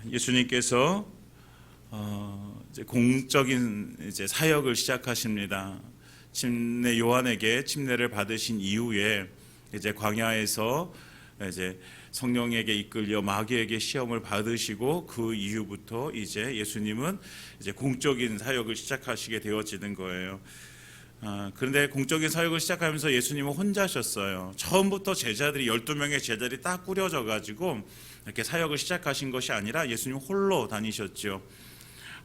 예수님께서 이제 공적인 사역을 시작하십니다. 침례 요한에게 침례를 받으신 이후에 이제 광야에서 이제 성령에게 이끌려 마귀에게 시험을 받으시고 그 이후부터 이제 예수님은 이제 공적인 사역을 시작하시게 되어지는 거예요. 그런데 공적인 사역을 시작하면서 예수님은 혼자셨어요. 처음부터 제자들이 12명의 제자들이 딱 꾸려져 가지고 이렇게 사역을 시작하신 것이 아니라 예수님 홀로 다니셨죠.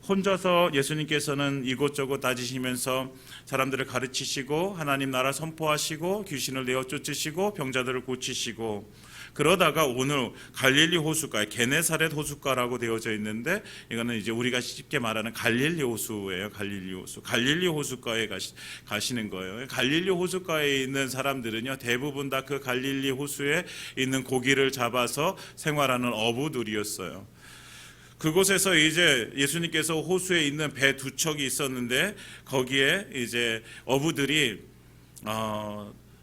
혼자서 예수님께서는 이곳저곳 다니시면서 사람들을 가르치시고 하나님 나라 선포하시고 귀신을 내어 쫓으시고 병자들을 고치시고, 그러다가 오늘 갈릴리 호숫가에 게네사렛 호숫가라고 되어져 있는데 이거는 이제 우리가 쉽게 말하는 갈릴리 호수예요. 갈릴리 호수. 갈릴리 호숫가에 가시는 거예요. 갈릴리 호숫가에 있는 사람들은요, 대부분 다 그 갈릴리 호수에 있는 고기를 잡아서 생활하는 어부들이었어요. 그곳에서 이제 예수님께서 호수에 있는 배 두 척이 있었는데 거기에 이제 어부들이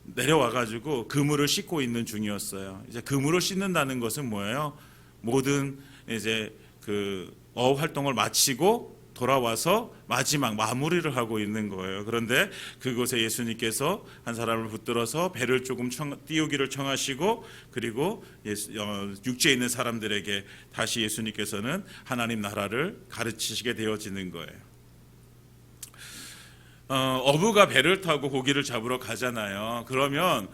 내려와가지고 그물을 씻고 있는 중이었어요. 이제 그물을 씻는다는 것은 뭐예요? 모든 이제 그 어업 활동을 마치고 돌아와서 마지막 마무리를 하고 있는 거예요. 그런데 그곳에 예수님께서 한 사람을 붙들어서 배를 조금 띄우기를 청하시고, 그리고 육지에 있는 사람들에게 다시 예수님께서는 하나님 나라를 가르치시게 되어지는 거예요. 어부가 배를 타고 고기를 잡으러 가잖아요. 그러면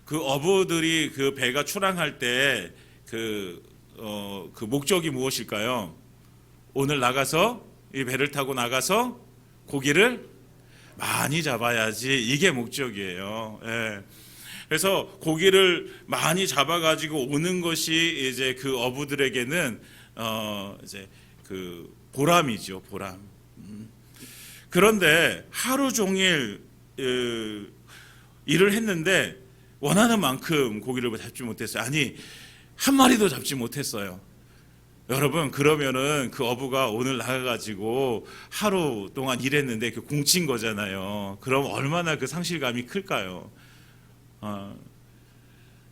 그 어부들이 그 배가 출항할 때 그 목적이 무엇일까요? 오늘 나가서 이 배를 타고 나가서 고기를 많이 잡아야지, 이게 목적이에요. 예. 그래서 고기를 많이 잡아가지고 오는 것이 이제 그 어부들에게는 이제 그 보람이죠, 보람. 그런데 하루 종일 일을 했는데 원하는 만큼 고기를 잡지 못했어요. 아니, 한 마리도 잡지 못했어요. 여러분, 그러면은 그 어부가 오늘 나가가지고 하루 동안 일했는데 그 공친 거잖아요. 그럼 얼마나 그 상실감이 클까요?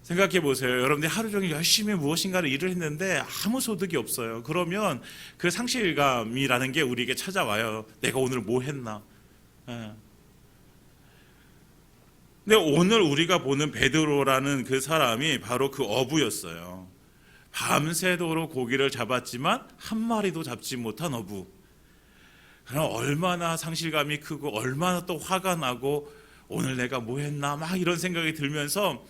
생각해 보세요. 여러분들이 하루 종일 열심히 무엇인가를 일을 했는데 아무 소득이 없어요. 그러면 그 상실감이라는 게 우리에게 찾아와요. 내가 오늘 뭐 했나? 근데 오늘 우리가 보는 베드로라는 그 사람이 바로 그 어부였어요. 밤새도록 고기를 잡았지만 한 마리도 잡지 못한 어부. 그럼 얼마나 상실감이 크고 얼마나 또 화가 나고 오늘 내가 뭐 했나 막 이런 생각이 들면서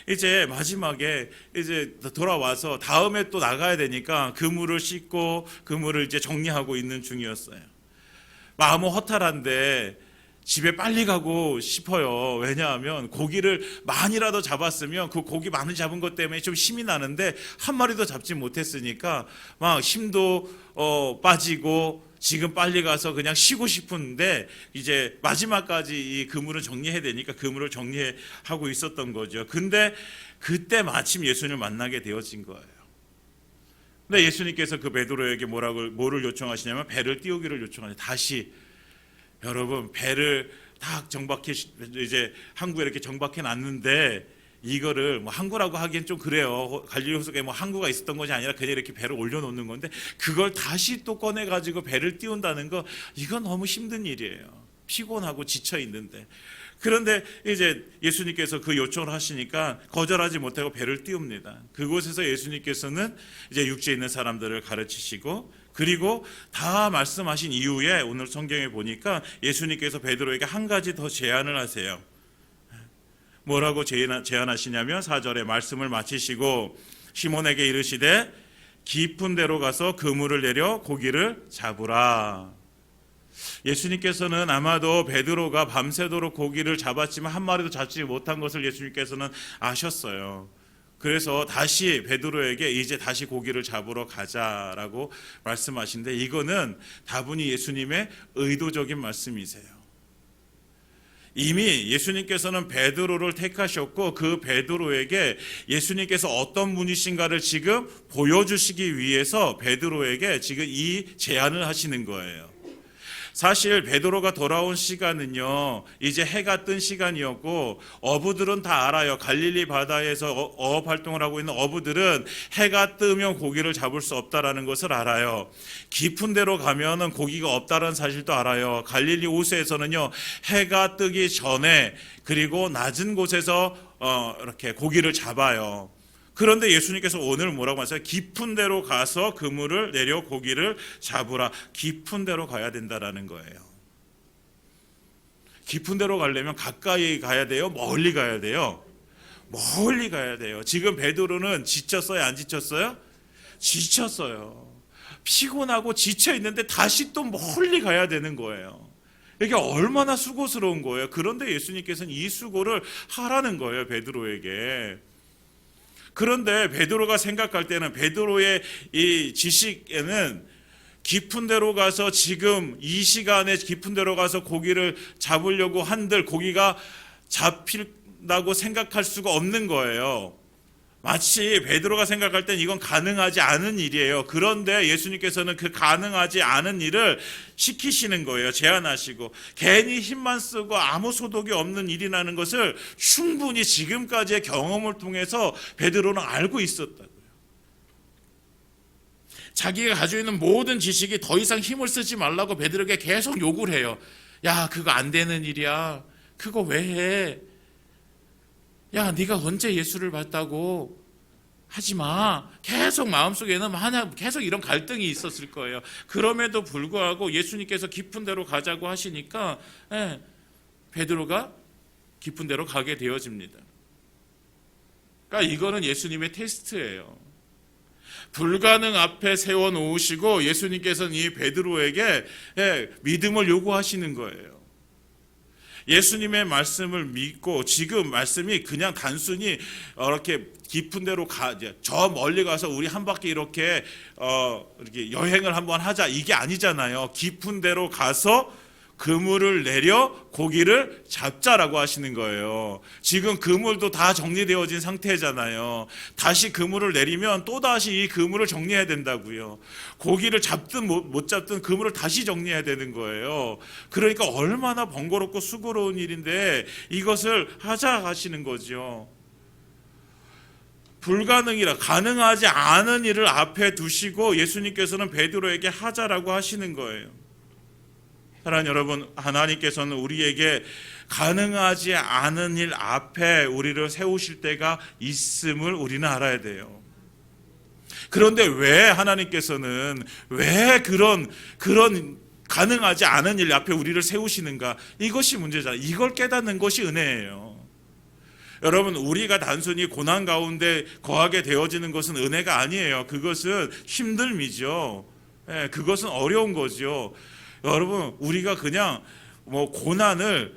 이제 마지막에 이제 돌아와서 다음에 또 나가야 되니까 그물을 씻고 그물을 이제 정리하고 있는 중이었어요. 마음은 허탈한데 집에 빨리 가고 싶어요. 왜냐하면 고기를 많이라도 잡았으면 그 고기 많이 잡은 것 때문에 좀 힘이 나는데 한 마리도 잡지 못했으니까 막 힘도 빠지고 지금 빨리 가서 그냥 쉬고 싶은데 이제 마지막까지 이 그물을 정리해야 되니까 그물을 정리하고 있었던 거죠. 근데 그때 마침 예수님을 만나게 되어진 거예요. 근데 예수님께서 그 베드로에게 뭐를 요청하시냐면 배를 띄우기를 요청하시죠. 다시 여러분, 배를 딱 정박해, 이제 항구에 이렇게 정박해 놨는데 이거를 뭐 항구라고 하기엔 좀 그래요. 갈릴리 호수에 뭐 항구가 있었던 것이 아니라 그냥 이렇게 배를 올려놓는 건데 그걸 다시 또 꺼내 가지고 배를 띄운다는 거, 이건 너무 힘든 일이에요. 피곤하고 지쳐 있는데. 그런데 이제 예수님께서 그 요청을 하시니까 거절하지 못하고 배를 띄웁니다. 그곳에서 예수님께서는 이제 육지에 있는 사람들을 가르치시고, 그리고 다 말씀하신 이후에 오늘 성경에 보니까 예수님께서 베드로에게 한 가지 더 제안을 하세요. 뭐라고 제안하시냐면 4절에 말씀을 마치시고 시몬에게 이르시되 깊은 데로 가서 그물을 내려 고기를 잡으라. 예수님께서는 아마도 베드로가 밤새도록 고기를 잡았지만 한 마리도 잡지 못한 것을 예수님께서는 아셨어요. 그래서 다시 베드로에게 이제 다시 고기를 잡으러 가자라고 말씀하신데, 이거는 다분히 예수님의 의도적인 말씀이세요. 이미 예수님께서는 베드로를 택하셨고 그 베드로에게 예수님께서 어떤 분이신가를 지금 보여주시기 위해서 베드로에게 지금 이 제안을 하시는 거예요. 사실 베드로가 돌아온 시간은요, 이제 해가 뜬 시간이었고, 어부들은 다 알아요. 갈릴리 바다에서 어업 활동을 하고 있는 어부들은 해가 뜨면 고기를 잡을 수 없다라는 것을 알아요. 깊은 데로 가면은 고기가 없다는 사실도 알아요. 갈릴리 호수에서는요, 해가 뜨기 전에 그리고 낮은 곳에서 이렇게 고기를 잡아요. 그런데 예수님께서 오늘 뭐라고 하세요? 깊은 데로 가서 그물을 내려 고기를 잡으라. 깊은 데로 가야 된다라는 거예요. 깊은 데로 가려면 가까이 가야 돼요? 멀리 가야 돼요? 멀리 가야 돼요. 지금 베드로는 지쳤어요? 안 지쳤어요? 지쳤어요. 피곤하고 지쳐 있는데 다시 또 멀리 가야 되는 거예요. 이게 얼마나 수고스러운 거예요. 그런데 예수님께서는 이 수고를 하라는 거예요, 베드로에게. 그런데 베드로가 생각할 때는 베드로의 이 지식에는 깊은 데로 가서 지금 이 시간에 깊은 데로 가서 고기를 잡으려고 한들 고기가 잡힌다고 생각할 수가 없는 거예요. 마치 베드로가 생각할 땐 이건 가능하지 않은 일이에요. 그런데 예수님께서는 그 가능하지 않은 일을 시키시는 거예요. 제안하시고 괜히 힘만 쓰고 아무 소득이 없는 일이라는 것을 충분히 지금까지의 경험을 통해서 베드로는 알고 있었다고요. 자기가 가지고 있는 모든 지식이 더 이상 힘을 쓰지 말라고 베드로에게 계속 욕을 해요. 야, 그거 안 되는 일이야. 그거 왜 해? 야, 네가 언제 예수를 봤다고? 하지 마. 계속 마음속에는 계속 이런 갈등이 있었을 거예요. 그럼에도 불구하고 예수님께서 깊은 데로 가자고 하시니까 베드로가 깊은 데로 가게 되어집니다. 그러니까 이거는 예수님의 테스트예요. 불가능 앞에 세워놓으시고 예수님께서는 이 베드로에게 믿음을 요구하시는 거예요. 예수님의 말씀을 믿고 지금 말씀이 그냥 단순히 이렇게 깊은 데로 저 멀리 가서 우리 한 바퀴 이렇게 여행을 한번 하자 이게 아니잖아요. 깊은 데로 가서 그물을 내려 고기를 잡자라고 하시는 거예요. 지금 그물도 다 정리되어진 상태잖아요. 다시 그물을 내리면 또다시 이 그물을 정리해야 된다고요. 고기를 잡든 못 잡든 그물을 다시 정리해야 되는 거예요. 그러니까 얼마나 번거롭고 수고로운 일인데 이것을 하자 하시는 거죠. 불가능이라 가능하지 않은 일을 앞에 두시고 예수님께서는 베드로에게 하자라고 하시는 거예요. 사랑하는 여러분, 하나님께서는 우리에게 가능하지 않은 일 앞에 우리를 세우실 때가 있음을 우리는 알아야 돼요. 그런데 왜 하나님께서는 왜 그런 가능하지 않은 일 앞에 우리를 세우시는가? 이것이 문제잖아요. 이걸 깨닫는 것이 은혜예요. 여러분, 우리가 단순히 고난 가운데 거하게 되어지는 것은 은혜가 아니에요. 그것은 힘듦이죠. 그것은 어려운 거죠. 여러분, 우리가 그냥 고난을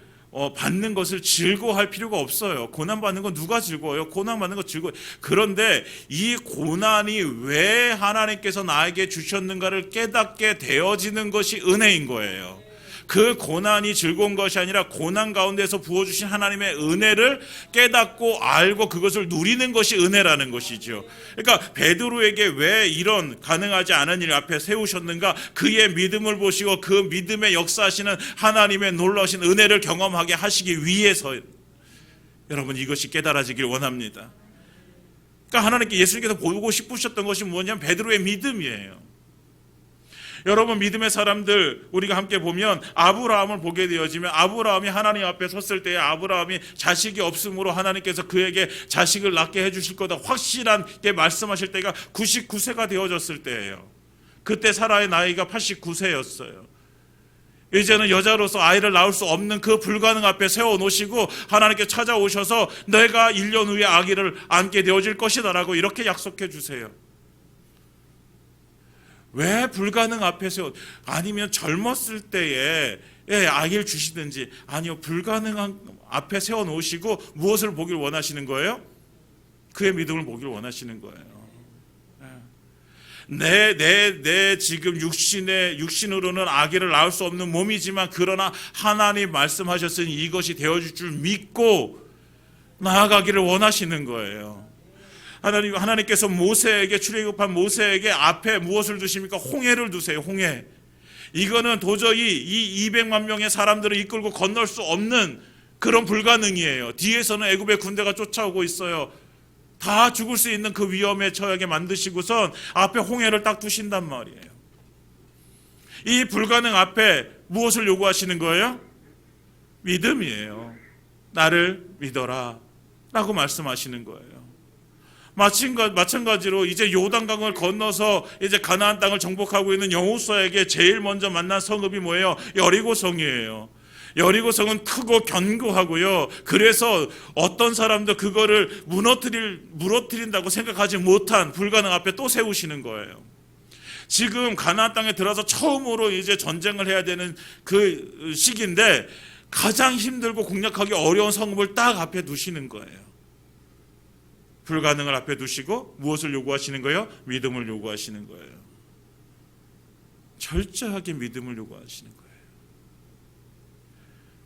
받는 것을 즐거워할 필요가 없어요. 고난 받는 건 누가 즐거워요? 고난 받는 거 즐거워요. 그런데 이 고난이 왜 하나님께서 나에게 주셨는가를 깨닫게 되어지는 것이 은혜인 거예요. 그 고난이 즐거운 것이 아니라 고난 가운데서 부어주신 하나님의 은혜를 깨닫고 알고 그것을 누리는 것이 은혜라는 것이죠. 그러니까 베드로에게 왜 이런 가능하지 않은 일 앞에 세우셨는가? 그의 믿음을 보시고 그 믿음의 역사하시는 하나님의 놀라우신 은혜를 경험하게 하시기 위해서 여러분 이것이 깨달아지길 원합니다. 그러니까 하나님께 예수님께서 보고 싶으셨던 것이 뭐냐면 베드로의 믿음이에요. 여러분, 믿음의 사람들 우리가 함께 보면 아브라함을 보게 되어지면 아브라함이 하나님 앞에 섰을 때에 아브라함이 자식이 없으므로 하나님께서 그에게 자식을 낳게 해주실 거다 확실하게 말씀하실 때가 99세가 되어졌을 때예요. 그때 사라의 나이가 89세였어요. 이제는 여자로서 아이를 낳을 수 없는 그 불가능 앞에 세워놓으시고 하나님께 찾아오셔서 내가 1년 후에 아기를 안게 되어질 것이다 라고 이렇게 약속해 주세요. 왜 불가능 앞에서 아니면 젊었을 때에 아기를 주시든지 아니요 불가능한 앞에 세워놓으시고 무엇을 보길 원하시는 거예요? 그의 믿음을 보길 원하시는 거예요. 내 지금 육신으로는 아기를 낳을 수 없는 몸이지만 그러나 하나님 말씀하셨으니 이것이 되어질 줄 믿고 나아가기를 원하시는 거예요. 하나님께서 모세에게 출애굽한 모세에게 앞에 무엇을 두십니까? 홍해를 두세요. 홍해. 이거는 도저히 이 200만 명의 사람들을 이끌고 건널 수 없는 그런 불가능이에요. 뒤에서는 애굽의 군대가 쫓아오고 있어요. 다 죽을 수 있는 그 위험에 처하게 만드시고선 앞에 홍해를 딱 두신단 말이에요. 이 불가능 앞에 무엇을 요구하시는 거예요? 믿음이에요. 나를 믿어라 라고 말씀하시는 거예요. 마찬가지로 이제 요단강을 건너서 이제 가나안 땅을 정복하고 있는 여호수아에게 제일 먼저 만난 성읍이 뭐예요? 여리고성이에요. 여리고성은 크고 견고하고요. 그래서 어떤 사람도 그거를 무너뜨린다고 생각하지 못한 불가능 앞에 또 세우시는 거예요. 지금 가나안 땅에 들어서 처음으로 이제 전쟁을 해야 되는 그 시기인데 가장 힘들고 공략하기 어려운 성읍을 딱 앞에 두시는 거예요. 불가능을 앞에 두시고 무엇을 요구하시는 거예요? 믿음을 요구하시는 거예요. 철저하게 믿음을 요구하시는 거예요.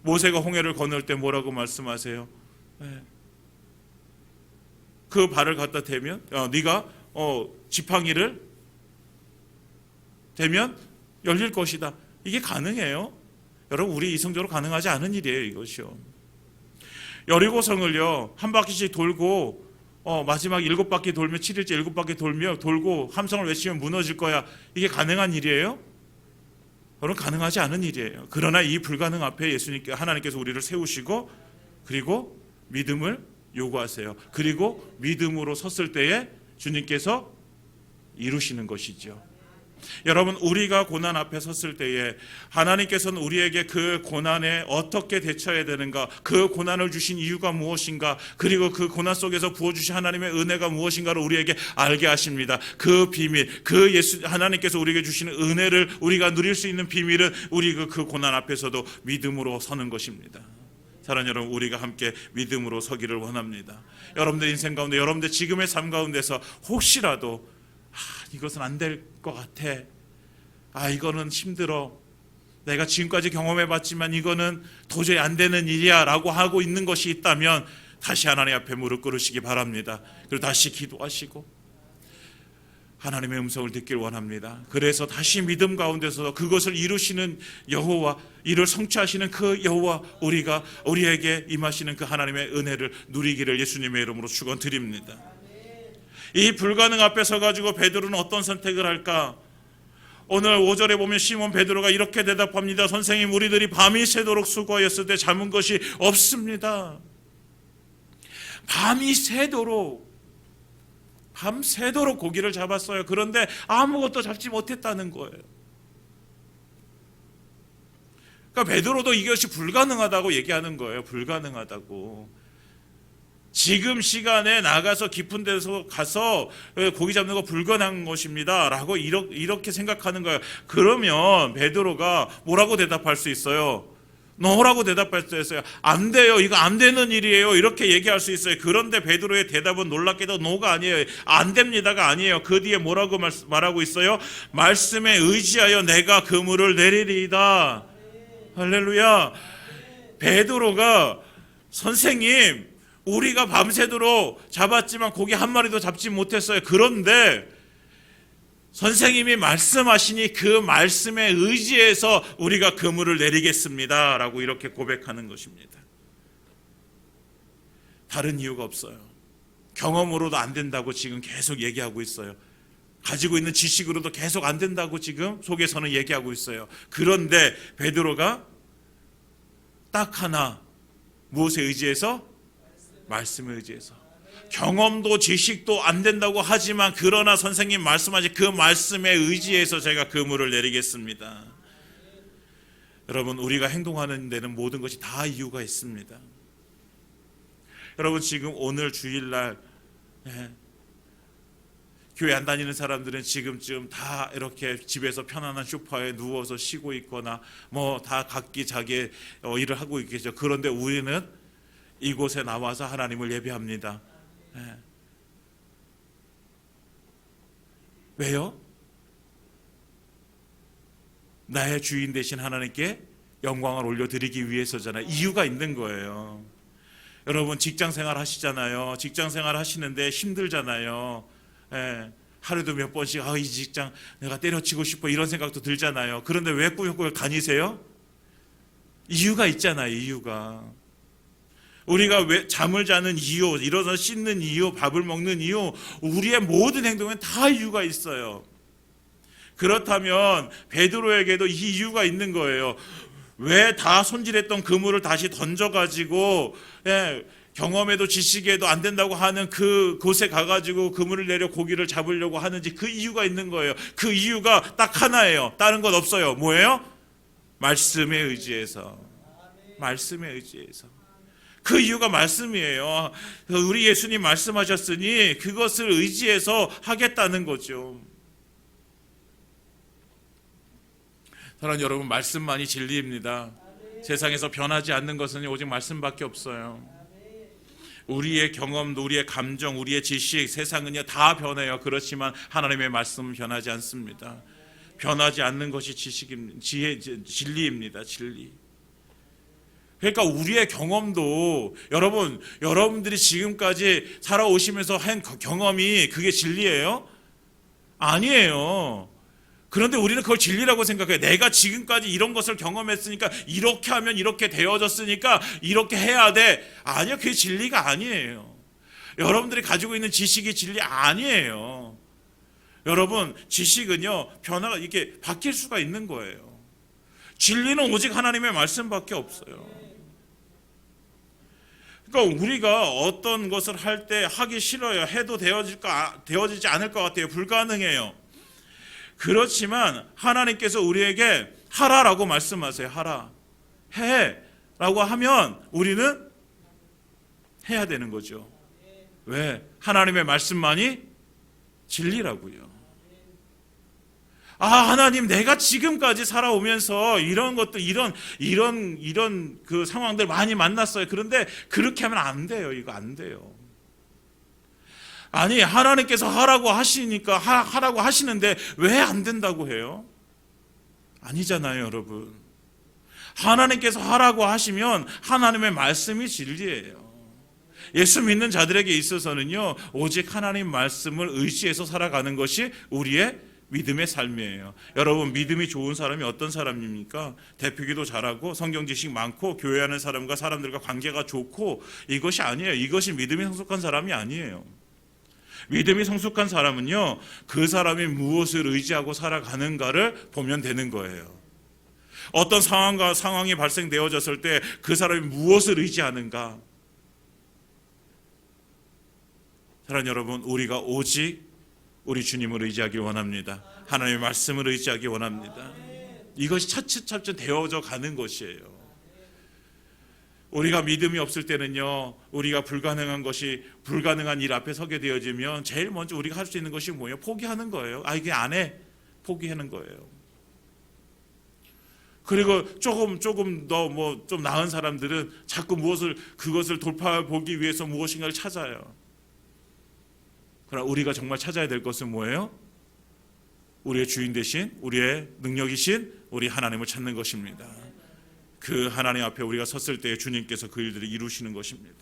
모세가 홍해를 건널 때 뭐라고 말씀하세요? 그 발을 갖다 대면 네가 지팡이를 대면 열릴 것이다. 이게 가능해요? 여러분, 우리 이성적으로 가능하지 않은 일이에요, 이것이요. 여리고성을요 한 바퀴씩 돌고 마지막 7바퀴 돌면 7일째 7바퀴 돌고 함성을 외치면 무너질 거야. 이게 가능한 일이에요? 여러분, 가능하지 않은 일이에요. 그러나 이 불가능 앞에 하나님께서 우리를 세우시고 그리고 믿음을 요구하세요. 그리고 믿음으로 섰을 때에 주님께서 이루시는 것이죠. 여러분, 우리가 고난 앞에 섰을 때에 하나님께서는 우리에게 그 고난에 어떻게 대처해야 되는가, 그 고난을 주신 이유가 무엇인가, 그리고 그 고난 속에서 부어주신 하나님의 은혜가 무엇인가를 우리에게 알게 하십니다. 그 비밀, 하나님께서 우리에게 주시는 은혜를 우리가 누릴 수 있는 비밀은 우리 그 고난 앞에서도 믿음으로 서는 것입니다. 사랑하는 여러분, 우리가 함께 믿음으로 서기를 원합니다. 여러분들 인생 가운데, 여러분들 지금의 삶 가운데서 혹시라도 이것은 안 될 것 같아, 이거는 힘들어, 내가 지금까지 경험해봤지만 이거는 도저히 안 되는 일이야 라고 하고 있는 것이 있다면 다시 하나님 앞에 무릎 꿇으시기 바랍니다. 그리고 다시 기도하시고 하나님의 음성을 듣길 원합니다. 그래서 다시 믿음 가운데서 그것을 이루시는 여호와, 이를 성취하시는 그 여호와, 우리에게 임하시는 그 하나님의 은혜를 누리기를 예수님의 이름으로 축원드립니다. 이 불가능 앞에 서가지고 베드로는 어떤 선택을 할까? 오늘 5절에 보면 시몬 베드로가 이렇게 대답합니다. 선생님, 우리들이 밤이 새도록 수고하였을 때 잡은 것이 없습니다. 밤새도록 고기를 잡았어요. 그런데 아무것도 잡지 못했다는 거예요. 그러니까 베드로도 이것이 불가능하다고 얘기하는 거예요. 불가능하다고. 지금 시간에 나가서 깊은 데서 가서 고기 잡는 거 불가능한 것입니다 라고 이렇게 생각하는 거예요. 그러면 베드로가 뭐라고 대답할 수 있어요? 노라고 대답할 수 있어요. 안 돼요, 이거 안 되는 일이에요, 이렇게 얘기할 수 있어요. 그런데 베드로의 대답은 놀랍게도 노가 아니에요. 안 됩니다가 아니에요. 그 뒤에 뭐라고 말하고 있어요? 말씀에 의지하여 내가 그물을 내리리이다. 할렐루야. 베드로가 선생님, 우리가 밤새도록 잡았지만 고기 한 마리도 잡지 못했어요. 그런데 선생님이 말씀하시니 그 말씀에 의지해서 우리가 그물을 내리겠습니다 라고 이렇게 고백하는 것입니다. 다른 이유가 없어요. 경험으로도 안 된다고 지금 계속 얘기하고 있어요. 가지고 있는 지식으로도 계속 안 된다고 지금 속에서는 얘기하고 있어요. 그런데 베드로가 딱 하나, 무엇에 의지해서? 말씀에 의지해서. 경험도 지식도 안 된다고 하지만 그러나 선생님 말씀하신 그 말씀에 의지해서 제가 그물을 내리겠습니다. 여러분, 우리가 행동하는 데는 모든 것이 다 이유가 있습니다. 여러분, 지금 오늘 주일날 교회 안 다니는 사람들은 지금쯤 다 이렇게 집에서 편안한 소파에 누워서 쉬고 있거나 뭐 다 각기 자기의 일을 하고 있겠죠. 그런데 우리는 이곳에 나와서 하나님을 예배합니다. 왜요? 나의 주인 되신 하나님께 영광을 올려드리기 위해서잖아요. 이유가 있는 거예요. 여러분, 직장생활 하시잖아요. 직장생활 하시는데 힘들잖아요. 하루도 몇 번씩 이 직장 내가 때려치고 싶어 이런 생각도 들잖아요. 그런데 왜 꾸역꾸역 다니세요? 이유가 있잖아요. 이유가. 우리가 왜 잠을 자는 이유, 일어서 씻는 이유, 밥을 먹는 이유, 우리의 모든 행동엔 다 이유가 있어요. 그렇다면 베드로에게도 이 이유가 있는 거예요. 왜 다 손질했던 그물을 다시 던져가지고 경험에도 지식에도 안 된다고 하는 그 곳에 가가지고 그물을 내려 고기를 잡으려고 하는지 그 이유가 있는 거예요. 그 이유가 딱 하나예요. 다른 건 없어요. 뭐예요? 말씀에 의지해서. 말씀에 의지해서. 그 이유가 말씀이에요. 우리 예수님 말씀하셨으니 그것을 의지해서 하겠다는 거죠. 사랑하는 여러분, 말씀만이 진리입니다. 세상에서 변하지 않는 것은 오직 말씀밖에 없어요. 우리의 경험도, 우리의 감정, 우리의 지식, 세상은요 다 변해요. 그렇지만 하나님의 말씀은 변하지 않습니다. 변하지 않는 것이 진리입니다. 진리. 그러니까 우리의 경험도 여러분들이 지금까지 살아오시면서 한 경험이 그게 진리예요? 아니에요. 그런데 우리는 그걸 진리라고 생각해요. 내가 지금까지 이런 것을 경험했으니까 이렇게 하면 이렇게 되어졌으니까 이렇게 해야 돼. 아니요, 그게 진리가 아니에요. 여러분들이 가지고 있는 지식이 진리 아니에요. 여러분, 지식은요 변화가 이렇게 바뀔 수가 있는 거예요. 진리는 오직 하나님의 말씀밖에 없어요. 그러니까 우리가 어떤 것을 할 때 하기 싫어요. 해도 되어지지 않을 것 같아요. 불가능해요. 그렇지만 하나님께서 우리에게 하라라고 말씀하세요. 하라. 해라고 하면 우리는 해야 되는 거죠. 왜? 하나님의 말씀만이 진리라고요. 하나님, 내가 지금까지 살아오면서 이런 것들, 이런 그 상황들 많이 만났어요. 그런데 그렇게 하면 안 돼요. 이거 안 돼요. 아니, 하나님께서 하라고 하시니까 하라고 하시는데 왜 안 된다고 해요? 아니잖아요, 여러분. 하나님께서 하라고 하시면 하나님의 말씀이 진리예요. 예수 믿는 자들에게 있어서는요 오직 하나님 말씀을 의지해서 살아가는 것이 우리의 믿음의 삶이에요. 여러분, 믿음이 좋은 사람이 어떤 사람입니까? 대표기도 잘하고 성경 지식 많고 교회하는 사람과 사람들과 관계가 좋고, 이것이 아니에요. 이것이 믿음이 성숙한 사람이 아니에요. 믿음이 성숙한 사람은요 그 사람이 무엇을 의지하고 살아가는가를 보면 되는 거예요. 어떤 상황이 발생되어졌을 때 그 사람이 무엇을 의지하는가. 사랑하는 여러분, 우리가 오직 우리 주님을 의지하기 원합니다. 하나님의 말씀을 의지하기 원합니다. 이것이 차츰 되어져 가는 것이에요. 우리가 믿음이 없을 때는요 우리가 불가능한 일 앞에 서게 되어지면 제일 먼저 우리가 할 수 있는 것이 뭐예요? 포기하는 거예요. 이게 안 해. 포기하는 거예요. 그리고 조금 더 좀 나은 사람들은 자꾸 그것을 돌파하기 위해서 무엇인가를 찾아요. 그러나 우리가 정말 찾아야 될 것은 뭐예요? 우리의 주인 되신, 우리의 능력이신 우리 하나님을 찾는 것입니다. 그 하나님 앞에 우리가 섰을 때 주님께서 그 일들을 이루시는 것입니다.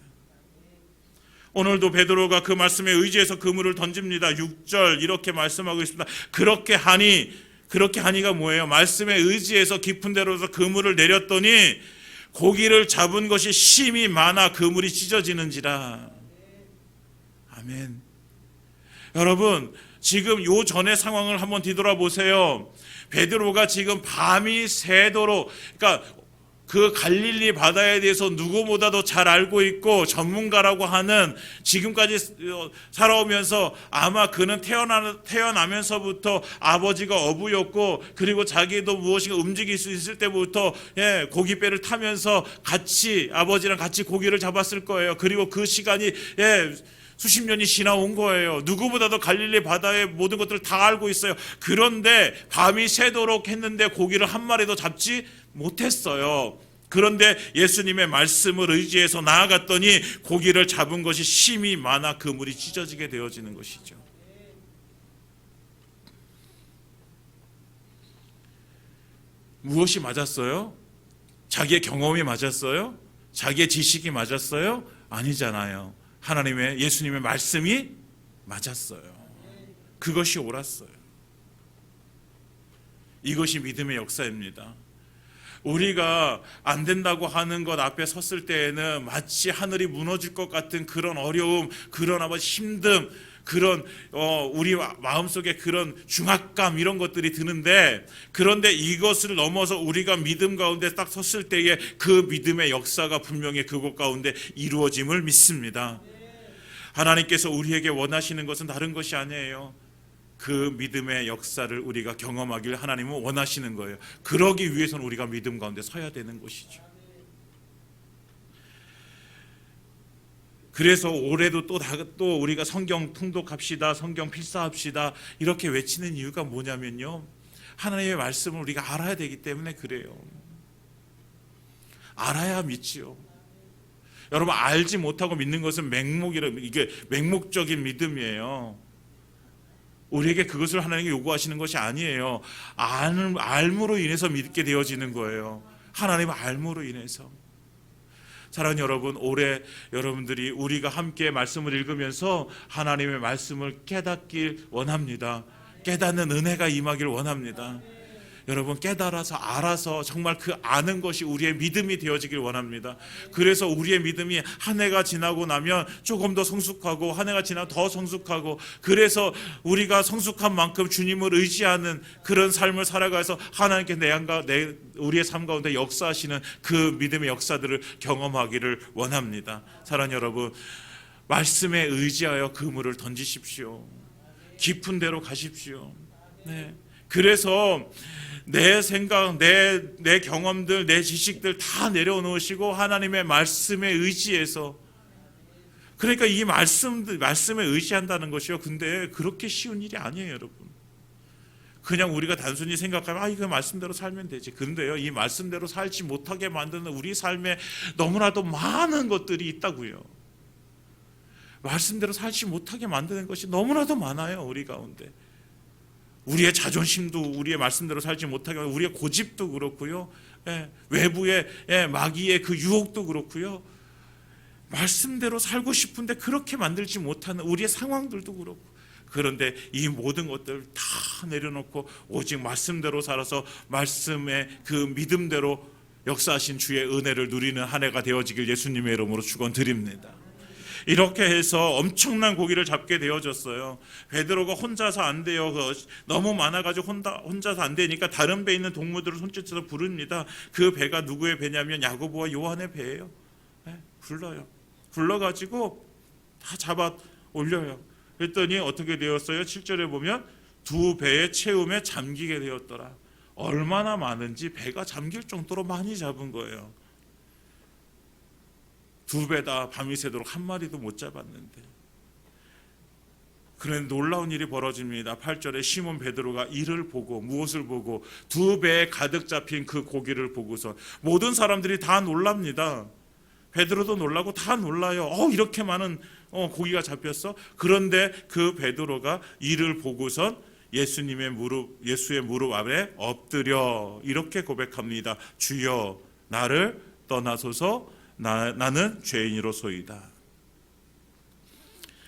오늘도 베드로가 그 말씀에 의지해서 그물을 던집니다. 6절 이렇게 말씀하고 있습니다. 그렇게 하니가 뭐예요? 말씀에 의지해서 깊은 데로서 그물을 내렸더니 고기를 잡은 것이 심이 많아 그물이 찢어지는지라. 아멘. 여러분, 지금 요 전의 상황을 한번 뒤돌아보세요. 베드로가 지금 밤이 새도록, 그러니까 그 갈릴리 바다에 대해서 누구보다도 잘 알고 있고 전문가라고 하는, 지금까지 살아오면서 아마 그는 태어나면서부터 아버지가 어부였고, 그리고 자기도 무엇인가 움직일 수 있을 때부터 고깃배를 타면서 아버지랑 같이 고기를 잡았을 거예요. 그리고 그 시간이 수십 년이 지나온 거예요. 누구보다도 갈릴리 바다의 모든 것들을 다 알고 있어요. 그런데 밤이 새도록 했는데 고기를 한 마리도 잡지 못했어요. 그런데 예수님의 말씀을 의지해서 나아갔더니 고기를 잡은 것이 심이 많아 그물이 찢어지게 되어지는 것이죠. 무엇이 맞았어요? 자기의 경험이 맞았어요? 자기의 지식이 맞았어요? 아니잖아요. 예수님의 말씀이 맞았어요. 그것이 옳았어요. 이것이 믿음의 역사입니다. 우리가 안 된다고 하는 것 앞에 섰을 때에는 마치 하늘이 무너질 것 같은 그런 어려움, 그런 힘듦, 그런 우리 마음속에 그런 중압감 이런 것들이 드는데, 그런데 이것을 넘어서 우리가 믿음 가운데 딱 섰을 때에 그 믿음의 역사가 분명히 그곳 가운데 이루어짐을 믿습니다. 하나님께서 우리에게 원하시는 것은 다른 것이 아니에요. 그 믿음의 역사를 우리가 경험하길 하나님은 원하시는 거예요. 그러기 위해서는 우리가 믿음 가운데 서야 되는 것이죠. 그래서 올해도 또 우리가 성경 통독합시다, 성경 필사합시다 이렇게 외치는 이유가 뭐냐면요, 하나님의 말씀을 우리가 알아야 되기 때문에 그래요. 알아야 믿지요. 여러분, 알지 못하고 믿는 것은 이게 맹목적인 믿음이에요. 우리에게 그것을 하나님께 요구하시는 것이 아니에요. 알므로 인해서 믿게 되어지는 거예요. 하나님의 알므로 인해서. 사랑하는 여러분, 올해 여러분들이 우리가 함께 말씀을 읽으면서 하나님의 말씀을 깨닫길 원합니다. 깨닫는 은혜가 임하길 원합니다. 여러분, 깨달아서 알아서 정말 그 아는 것이 우리의 믿음이 되어지길 원합니다. 그래서 우리의 믿음이 한 해가 지나고 나면 조금 더 성숙하고, 한 해가 지나면 더 성숙하고, 그래서 우리가 성숙한 만큼 주님을 의지하는 그런 삶을 살아가서 하나님께 우리의 삶 가운데 역사하시는 그 믿음의 역사들을 경험하기를 원합니다. 사랑하는 여러분, 말씀에 의지하여 그물을 던지십시오. 깊은 데로 가십시오. 네. 그래서 내 생각, 내 경험들, 내 지식들 다 내려놓으시고 하나님의 말씀에 의지해서, 그러니까 이 말씀에 의지한다는 것이요, 근데 그렇게 쉬운 일이 아니에요, 여러분. 그냥 우리가 단순히 생각하면 이거 말씀대로 살면 되지. 근데요, 이 말씀대로 살지 못하게 만드는 우리 삶에 너무나도 많은 것들이 있다고요. 말씀대로 살지 못하게 만드는 것이 너무나도 많아요, 우리 가운데. 우리의 자존심도 우리의 말씀대로 살지 못하게 하고, 우리의 고집도 그렇고요, 외부의 마귀의 그 유혹도 그렇고요, 말씀대로 살고 싶은데 그렇게 만들지 못하는 우리의 상황들도 그렇고, 그런데 이 모든 것들 다 내려놓고 오직 말씀대로 살아서 말씀의 그 믿음대로 역사하신 주의 은혜를 누리는 한 해가 되어지길 예수님의 이름으로 축원드립니다. 이렇게 해서 엄청난 고기를 잡게 되어졌어요. 베드로가 혼자서 안 돼요. 너무 많아가지고 혼자서 안 되니까 다른 배 있는 동무들을 손짓해서 부릅니다. 그 배가 누구의 배냐면 야고보와 요한의 배예요. 불러가지고 다 잡아 올려요. 그랬더니 어떻게 되었어요? 7절에 보면 두 배의 채움에 잠기게 되었더라. 얼마나 많은지 배가 잠길 정도로 많이 잡은 거예요. 두 배 다 밤이 새도록 한 마리도 못 잡았는데, 그런데 놀라운 일이 벌어집니다. 8절에 시몬 베드로가 이를 보고, 무엇을 보고? 두 배에 가득 잡힌 그 고기를 보고서 모든 사람들이 다 놀랍니다. 베드로도 놀라고 다 놀라요. 이렇게 많은 고기가 잡혔어? 그런데 그 베드로가 이를 보고선 예수의 무릎 아래 엎드려 이렇게 고백합니다. 주여, 나를 떠나소서, 나는 죄인이로소이다.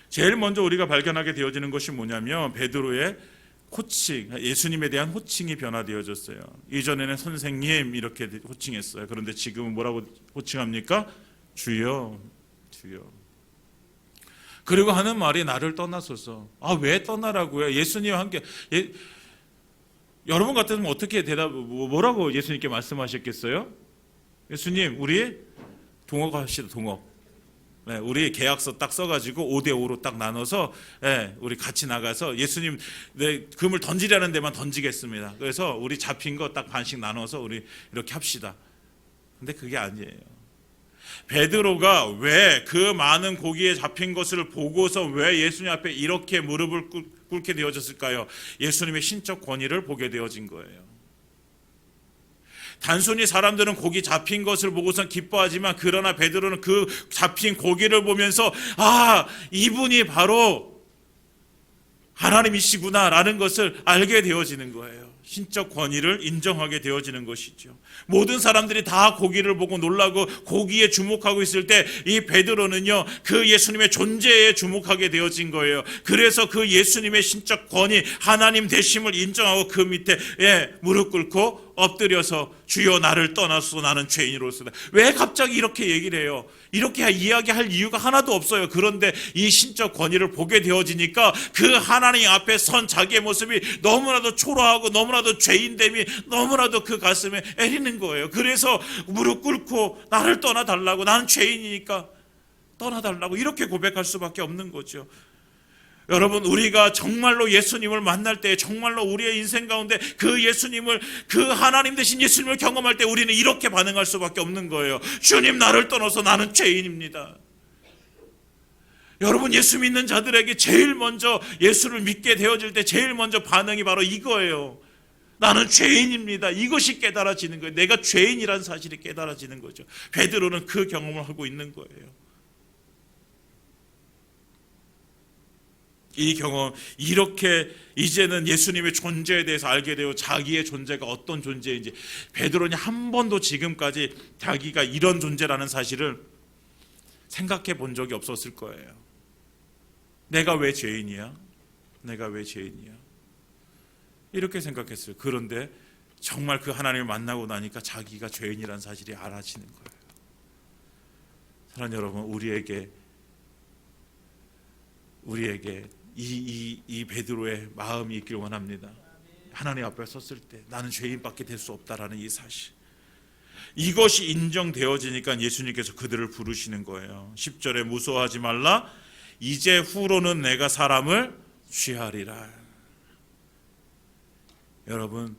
제일 먼저 우리가 발견하게 되어지는 것이 뭐냐면 베드로의 호칭, 예수님에 대한 호칭이 변화되어졌어요. 이전에는 선생님 이렇게 호칭했어요. 그런데 지금은 뭐라고 호칭합니까? 주여, 주여. 그리고 하는 말이 나를 떠나소서. 왜 떠나라고요? 예수님과 함께. 여러분 같으면 어떻게 뭐라고 예수님께 말씀하셨겠어요? 예수님, 우리 동업합시다, 동업. 우리 계약서 딱 써가지고 5대5로 딱 나눠서 우리 같이 나가서 예수님 금을 던지려는 데만 던지겠습니다. 그래서 우리 잡힌 거 딱 반씩 나눠서 우리 이렇게 합시다. 근데 그게 아니에요. 베드로가 왜 그 많은 고기에 잡힌 것을 보고서 왜 예수님 앞에 이렇게 무릎을 꿇게 되어졌을까요? 예수님의 신적 권위를 보게 되어진 거예요. 단순히 사람들은 고기 잡힌 것을 보고선 기뻐하지만, 그러나 베드로는 그 잡힌 고기를 보면서 이분이 바로 하나님이시구나 라는 것을 알게 되어지는 거예요. 신적 권위를 인정하게 되어지는 것이죠. 모든 사람들이 다 고기를 보고 놀라고 고기에 주목하고 있을 때 이 베드로는요, 그 예수님의 존재에 주목하게 되어진 거예요. 그래서 그 예수님의 신적 권위, 하나님 되심을 인정하고 그 밑에 무릎 꿇고 엎드려서 주여 나를 떠나소서 나는 죄인으로서다. 왜 갑자기 이렇게 얘기를 해요? 이렇게 이야기할 이유가 하나도 없어요. 그런데 이 신적 권위를 보게 되어지니까 그 하나님 앞에 선 자기의 모습이 너무나도 초라하고 너무나도 죄인됨이 너무나도 그 가슴에 애리는 거예요. 그래서 무릎 꿇고 나를 떠나달라고, 나는 죄인이니까 떠나달라고 이렇게 고백할 수밖에 없는 거죠. 여러분, 우리가 정말로 예수님을 만날 때, 정말로 우리의 인생 가운데 그 예수님을, 그 하나님 되신 예수님을 경험할 때 우리는 이렇게 반응할 수밖에 없는 거예요. 주님, 나를 떠나서 나는 죄인입니다. 여러분, 예수 믿는 자들에게 제일 먼저 예수를 믿게 되어질 때 제일 먼저 반응이 바로 이거예요. 나는 죄인입니다. 이것이 깨달아지는 거예요. 내가 죄인이라는 사실이 깨달아지는 거죠. 베드로는 그 경험을 하고 있는 거예요. 이 경험, 이렇게 이제는 예수님의 존재에 대해서 알게 되고 자기의 존재가 어떤 존재인지, 베드로는 한 번도 지금까지 자기가 이런 존재라는 사실을 생각해 본 적이 없었을 거예요. 내가 왜 죄인이야? 내가 왜 죄인이야? 이렇게 생각했어요. 그런데 정말 그 하나님을 만나고 나니까 자기가 죄인이라는 사실이 알아지는 거예요. 사랑하는 여러분, 우리에게 이 베드로의 마음이 있길 원합니다. 하나님 앞에 섰을 때 나는 죄인밖에 될 수 없다라는 이 사실, 이것이 인정되어지니까 예수님께서 그들을 부르시는 거예요. 10절에 무서워하지 말라, 이제 후로는 내가 사람을 취하리라. 여러분,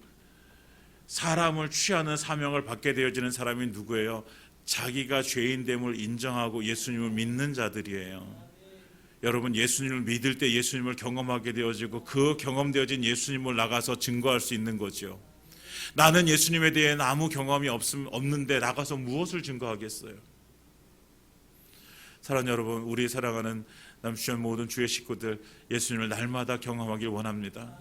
사람을 취하는 사명을 받게 되어지는 사람이 누구예요? 자기가 죄인됨을 인정하고 예수님을 믿는 자들이에요. 여러분, 예수님을 믿을 때 예수님을 경험하게 되어지고 그 경험되어진 예수님을 나가서 증거할 수 있는 거죠. 나는 예수님에 대해 아무 경험이 없는데 나가서 무엇을 증거하겠어요? 사랑하는 여러분, 우리 사랑하는 남주현 모든 주의 식구들, 예수님을 날마다 경험하길 원합니다.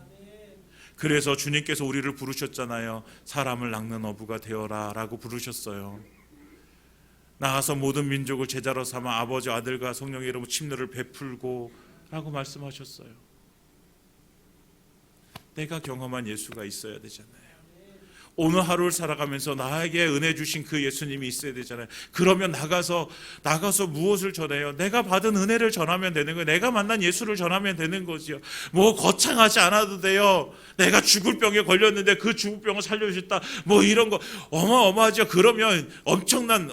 그래서 주님께서 우리를 부르셨잖아요. 사람을 낚는 어부가 되어라 라고 부르셨어요. 나가서 모든 민족을 제자로 삼아 아버지, 아들과 성령의 이름으로 침례를 베풀고 라고 말씀하셨어요. 내가 경험한 예수가 있어야 되잖아요. 오늘 하루를 살아가면서 나에게 은혜 주신 그 예수님이 있어야 되잖아요. 그러면 나가서 무엇을 전해요? 내가 받은 은혜를 전하면 되는 거예요. 내가 만난 예수를 전하면 되는 거지요. 뭐 거창하지 않아도 돼요. 내가 죽을 병에 걸렸는데 그 죽을 병을 살려주셨다, 뭐 이런 거 어마어마하죠. 그러면 엄청난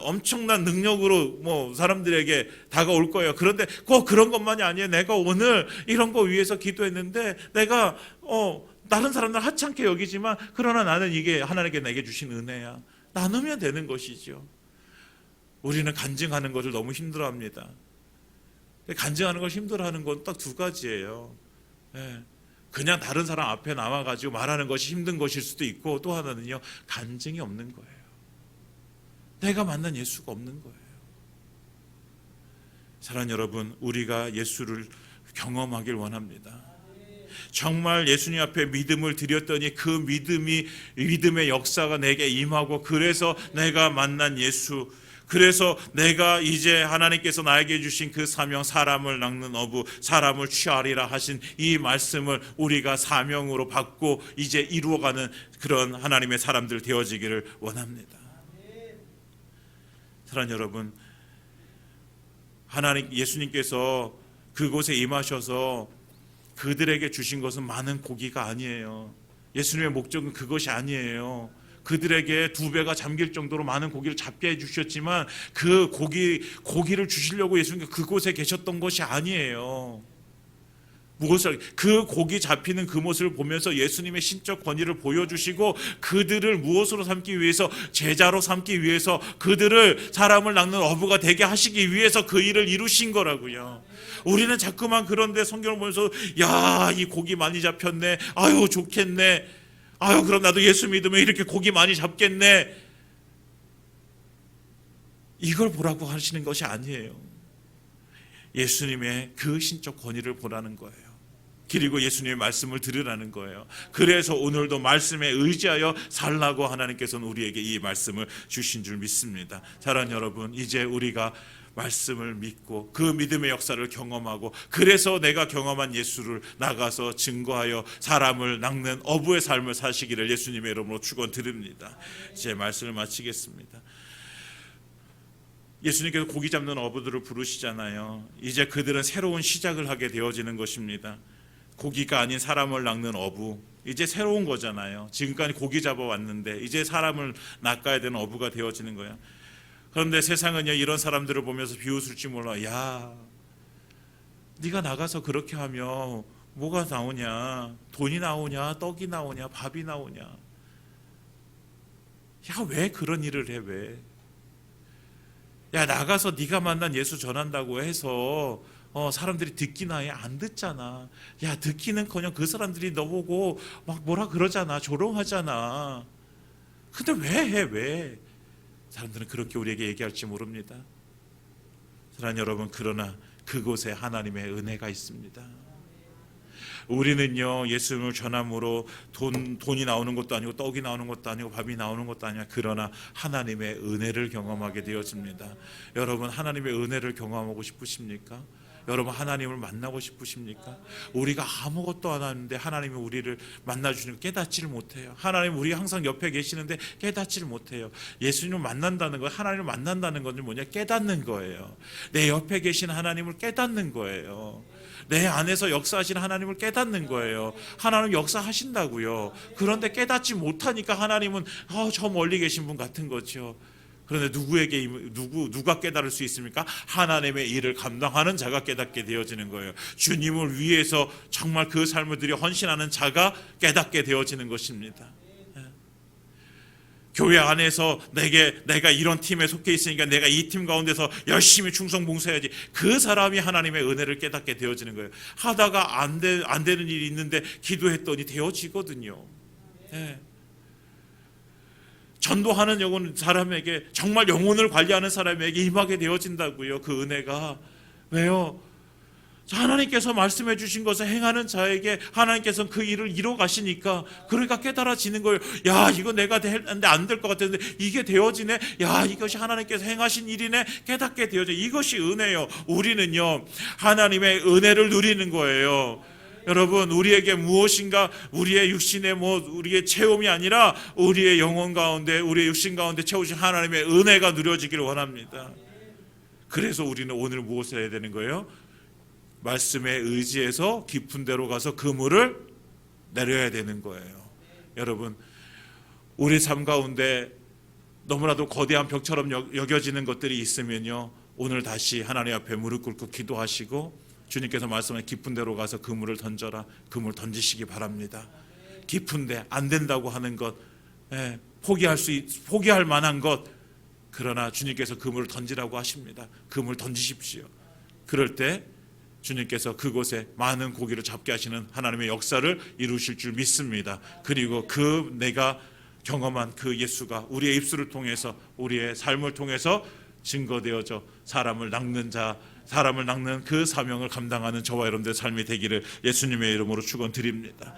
능력으로 뭐 사람들에게 다가올 거예요. 그런데 꼭 그런 것만이 아니에요. 내가 오늘 이런 거 위해서 기도했는데 내가 다른 사람들 하찮게 여기지만 그러나 나는 이게 하나님께 내게 주신 은혜야. 나누면 되는 것이죠. 우리는 간증하는 것을 너무 힘들어합니다. 간증하는 걸 힘들어하는 건 딱 두 가지예요. 그냥 다른 사람 앞에 나와가지고 말하는 것이 힘든 것일 수도 있고, 또 하나는요, 간증이 없는 거예요. 내가 만난 예수가 없는 거예요. 사랑하는 여러분, 우리가 예수를 경험하길 원합니다. 정말 예수님 앞에 믿음을 드렸더니 그 믿음의 역사가 내게 임하고, 그래서 내가 만난 예수, 그래서 내가 이제 하나님께서 나에게 주신 그 사명, 사람을 낚는 어부, 사람을 취하리라 하신 이 말씀을 우리가 사명으로 받고 이제 이루어가는 그런 하나님의 사람들 되어지기를 원합니다. 사랑하는 여러분, 예수님께서 그곳에 임하셔서 그들에게 주신 것은 많은 고기가 아니에요. 예수님의 목적은 그것이 아니에요. 그들에게 2배가 잠길 정도로 많은 고기를 잡게 해주셨지만 그 고기를 주시려고 예수님께서 그곳에 계셨던 것이 아니에요. 그 고기 잡히는 그 모습을 보면서 예수님의 신적 권위를 보여주시고, 그들을 무엇으로 삼기 위해서, 제자로 삼기 위해서, 그들을 사람을 낚는 어부가 되게 하시기 위해서 그 일을 이루신 거라고요. 우리는 자꾸만 그런데 성경을 보면서 야, 이 고기 많이 잡혔네, 아유 좋겠네, 아유 그럼 나도 예수 믿으면 이렇게 고기 많이 잡겠네, 이걸 보라고 하시는 것이 아니에요. 예수님의 그 신적 권위를 보라는 거예요. 그리고 예수님의 말씀을 들으라는 거예요. 그래서 오늘도 말씀에 의지하여 살라고 하나님께서는 우리에게 이 말씀을 주신 줄 믿습니다. 사랑하는 여러분, 이제 우리가 말씀을 믿고 그 믿음의 역사를 경험하고, 그래서 내가 경험한 예수를 나가서 증거하여 사람을 낚는 어부의 삶을 사시기를 예수님의 이름으로 축원드립니다. 제 말씀을 마치겠습니다. 예수님께서 고기 잡는 어부들을 부르시잖아요. 이제 그들은 새로운 시작을 하게 되어지는 것입니다. 고기가 아닌 사람을 낚는 어부, 이제 새로운 거잖아요. 지금까지 고기 잡아왔는데 이제 사람을 낚아야 되는 어부가 되어지는 거야. 그런데 세상은요, 이런 사람들을 보면서 비웃을지 몰라. 야, 네가 나가서 그렇게 하면 뭐가 나오냐? 돈이 나오냐? 떡이 나오냐? 밥이 나오냐? 야, 왜 그런 일을 해? 왜? 야, 나가서 네가 만난 예수 전한다고 해서 사람들이 듣기나 해? 안 듣잖아. 야, 듣기는커녕 그 사람들이 너보고 막 뭐라 그러잖아. 조롱하잖아. 근데 왜 해? 왜? 사람들은 그렇게 우리에게 얘기할지 모릅니다. 사랑하는 여러분, 그러나 그곳에 하나님의 은혜가 있습니다. 우리는요, 예수님을 전함으로 돈이 나오는 것도 아니고 떡이 나오는 것도 아니고 밥이 나오는 것도 아니야. 그러나 하나님의 은혜를 경험하게 되어집니다. 여러분, 하나님의 은혜를 경험하고 싶으십니까? 여러분, 하나님을 만나고 싶으십니까? 우리가 아무것도 안 하는데 하나님이 우리를 만나주시는 걸 깨닫지를 못해요. 하나님, 우리 항상 옆에 계시는데 깨닫지를 못해요. 예수님을 만난다는 것, 하나님을 만난다는 건 뭐냐? 깨닫는 거예요. 내 옆에 계신 하나님을 깨닫는 거예요. 내 안에서 역사하시는 하나님을 깨닫는 거예요. 하나님 역사하신다고요. 그런데 깨닫지 못하니까 하나님은 저 멀리 계신 분 같은 거죠. 그런데 누가 깨달을 수 있습니까? 하나님의 일을 감당하는 자가 깨닫게 되어지는 거예요. 주님을 위해서 정말 그 삶을 들여 헌신하는 자가 깨닫게 되어지는 것입니다. 교회 안에서 내가 이런 팀에 속해 있으니까 내가 이 팀 가운데서 열심히 충성봉사해야지. 그 사람이 하나님의 은혜를 깨닫게 되어지는 거예요. 하다가 안 되는 일이 있는데 기도했더니 되어지거든요. 네. 전도하는 사람에게, 정말 영혼을 관리하는 사람에게 임하게 되어진다고요. 그 은혜가. 왜요? 하나님께서 말씀해 주신 것을 행하는 자에게 하나님께서는 그 일을 이뤄 가시니까, 그러니까 깨달아지는 거예요. 야, 이거 내가 했는데 안 될 것 같았는데 이게 되어지네. 야, 이것이 하나님께서 행하신 일이네. 깨닫게 되어져. 이것이 은혜예요. 우리는요, 하나님의 은혜를 누리는 거예요. 여러분, 우리에게 무엇인가 우리의 육신의 우리의 체험이 아니라 우리의 영혼 가운데, 우리의 육신 가운데 채우신 하나님의 은혜가 누려지기를 원합니다. 그래서 우리는 오늘 무엇을 해야 되는 거예요? 말씀에 의지해서 깊은 데로 가서 그물을 내려야 되는 거예요. 여러분, 우리 삶 가운데 너무나도 거대한 벽처럼 여겨지는 것들이 있으면요, 오늘 다시 하나님 앞에 무릎 꿇고 기도하시고, 주님께서 말씀하신 깊은 데로 가서 그물을 던져라. 그물 던지시기 바랍니다. 깊은데 안 된다고 하는 것, 포기할 만한 것, 그러나 주님께서 그물을 던지라고 하십니다. 그물 던지십시오. 그럴 때 주님께서 그곳에 많은 고기를 잡게 하시는 하나님의 역사를 이루실 줄 믿습니다. 그리고 내가 경험한 그 예수가 우리의 입술을 통해서, 우리의 삶을 통해서 증거되어져 사람을 낚는 그 사명을 감당하는 저와 여러분들의 삶이 되기를 예수님의 이름으로 축원드립니다.